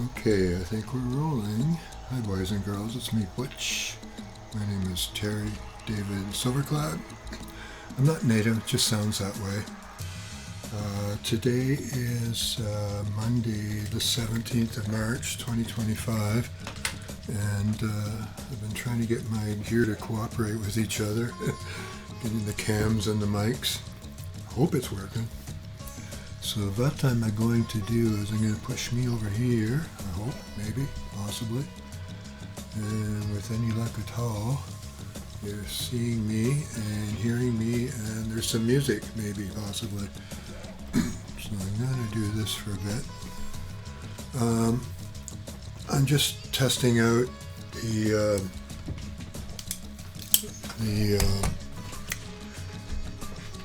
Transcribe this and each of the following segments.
Okay, I think we're rolling. Hi boys and girls, it's me Butch. My name is Terry David Silverclad. I'm not native, it just sounds that way. Today is Monday the 17th of March 2025, and I've been trying to get my gear to cooperate with each other, getting the cams and the mics. Hope it's working. So what I'm going to do is I'm going to push me over here, I hope, maybe, possibly. And with any luck at all, you're seeing me and hearing me, and there's some music, maybe, possibly. So I'm going to do this for a bit. I'm just testing out the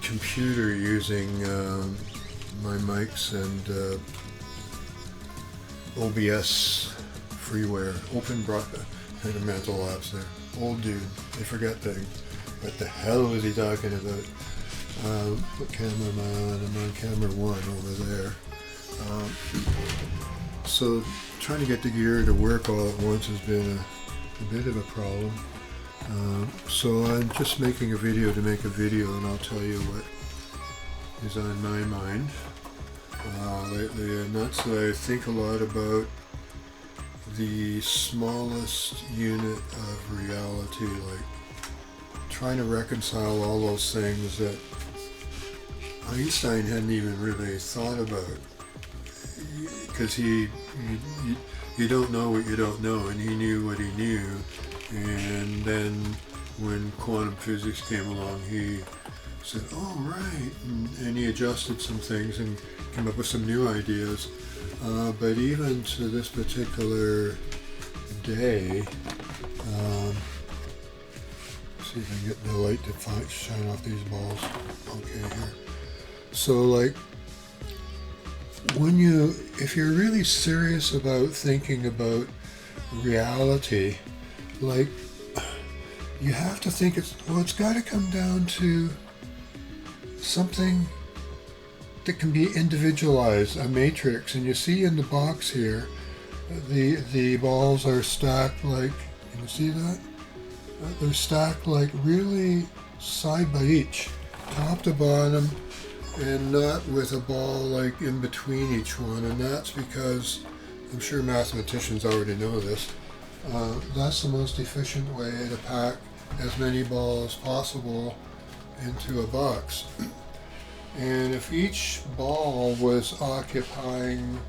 computer using my mics and OBS freeware, open broadband, kind of mental lapse there. Old dude, I forget things. What the hell was he talking about? What camera am I on? I'm on camera 1 over there. So trying to get the gear to work all at once has been a bit of a problem. So I'm just making a video to make a video, and I'll tell you what is on my mind lately, and that's that I think a lot about the smallest unit of reality, like trying to reconcile all those things that Einstein hadn't even really thought about, because you don't know what you don't know, and he knew what he knew. And then when quantum physics came along, he said, oh right, and he adjusted some things and came up with some new ideas. But even to this particular day, see if I can get the light to shine off these balls. Okay, here. So like, if you're really serious about thinking about reality, like, you have to think it's got to come down to something that can be individualized, a matrix. And you see in the box here, the balls are stacked like, can you see that? They're stacked like really side by each, top to bottom, and not with a ball like in between each one. And that's because, I'm sure mathematicians already know this, that's the most efficient way to pack as many balls as possible into a box. And if each ball was occupying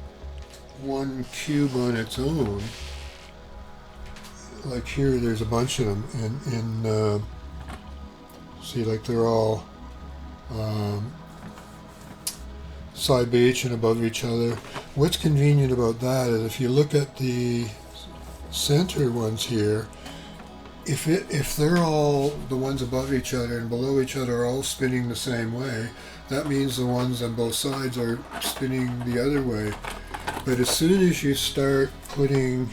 one cube on its own, like here there's a bunch of them, and see, like they're all side by each and above each other. What's convenient about that is if you look at the center ones here, if they're all, the ones above each other and below each other, are all spinning the same way, that means the ones on both sides are spinning the other way. But as soon as you start putting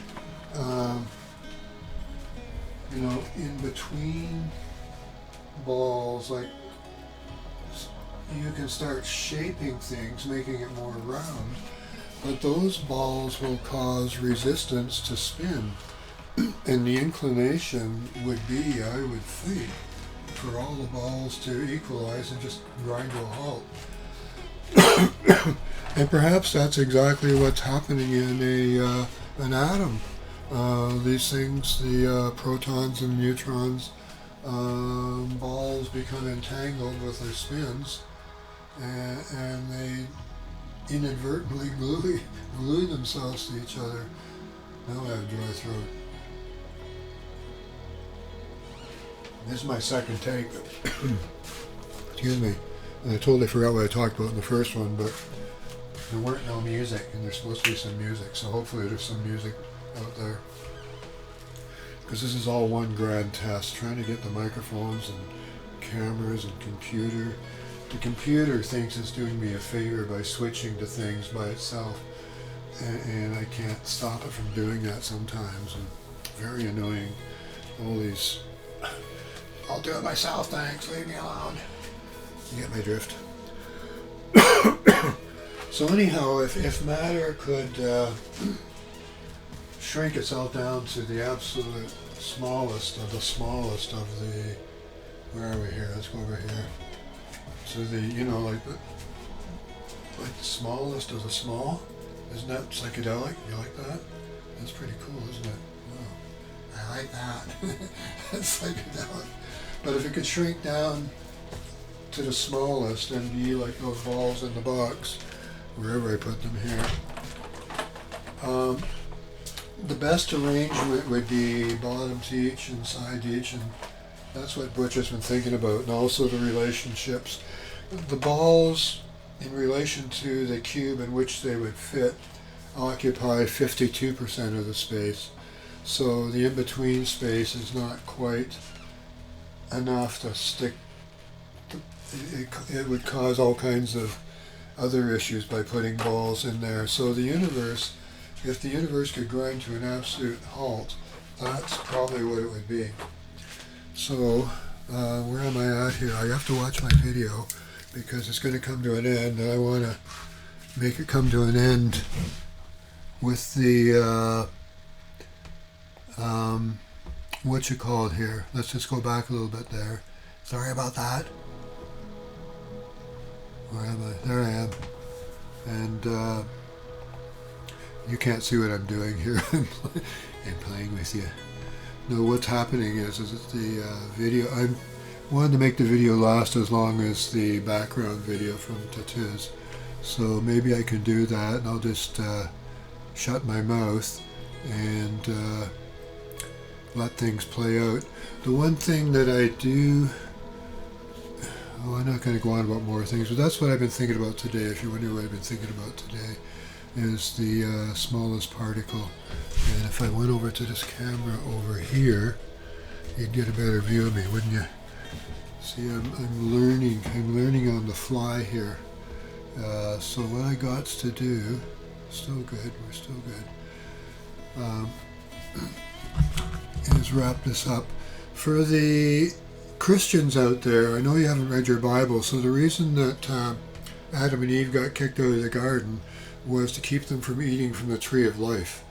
in between balls, like, you can start shaping things, making it more round, but those balls will cause resistance to spin. And the inclination would be, I would think, for all the balls to equalize and just grind to a halt. And perhaps that's exactly what's happening in an atom. These things, the protons and neutrons, balls become entangled with their spins, and they inadvertently glue themselves to each other. Now I have a dry throat. This is my second take. Excuse me. And I totally forgot what I talked about in the first one, but there weren't no music, and there's supposed to be some music, so hopefully there's some music out there. Because this is all one grand test, trying to get the microphones and cameras and computer. The computer thinks it's doing me a favor by switching to things by itself, and I can't stop it from doing that sometimes, and very annoying. All these, I'll do it myself, thanks, leave me alone. You get my drift. So anyhow, if matter could shrink itself down to the absolute smallest of the, where are we here? Let's go over here. So the, you know, like the smallest of the small. Isn't that psychedelic? You like that? That's pretty cool, isn't it? Wow. I like that. That's psychedelic. But if it could shrink down to the smallest and be like those balls in the box, wherever I put them here, the best arrangement would be bottom to each and side to each, and that's what Butch has been thinking about, and also the relationships. The balls, in relation to the cube in which they would fit, occupy 52% of the space. So the in-between space is not quite enough to stick. It would cause all kinds of other issues by putting balls in there. So the universe, if the universe could grind to an absolute halt, that's probably what it would be. So where am I at here? I have to watch my video because it's going to come to an end, and I want to make it come to an end with the what you call it here. Let's just go back a little bit there. Sorry about that. Where am I? There I am. And you can't see what I'm doing here. I'm playing with you. No, what's happening is the video, I wanted to make the video last as long as the background video from Tattoos. So maybe I can do that, and I'll just shut my mouth and let things play out. The one thing that I do, I'm not going to go on about more things, but that's what I've been thinking about today. If you wonder what I've been thinking about today, is the smallest particle. And if I went over to this camera over here, you'd get a better view of me, wouldn't you? See, I'm learning on the fly here. So what I got to do, still good, we're still good, is wrap this up. For the Christians out there, I know you haven't read your Bible, so the reason that Adam and Eve got kicked out of the garden was to keep them from eating from the tree of life.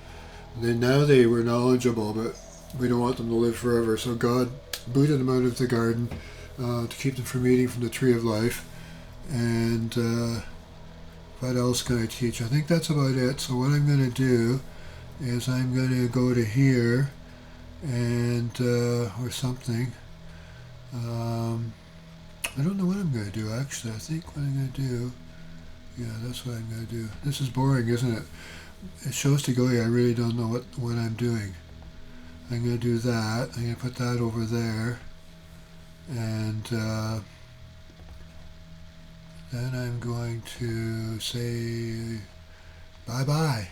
Then now they were knowledgeable, but we don't want them to live forever, so God booted them out of the garden to keep them from eating from the tree of life. And what else can I teach? I think that's about it. So what I'm going to do is I'm going to go to here and or something. I don't know what I'm going to do, actually. I think what I'm going to do, yeah, that's what I'm going to do. This is boring, isn't it? It shows to go, yeah, I really don't know what I'm doing. I'm going to do that. I'm going to put that over there. And then I'm going to say bye-bye.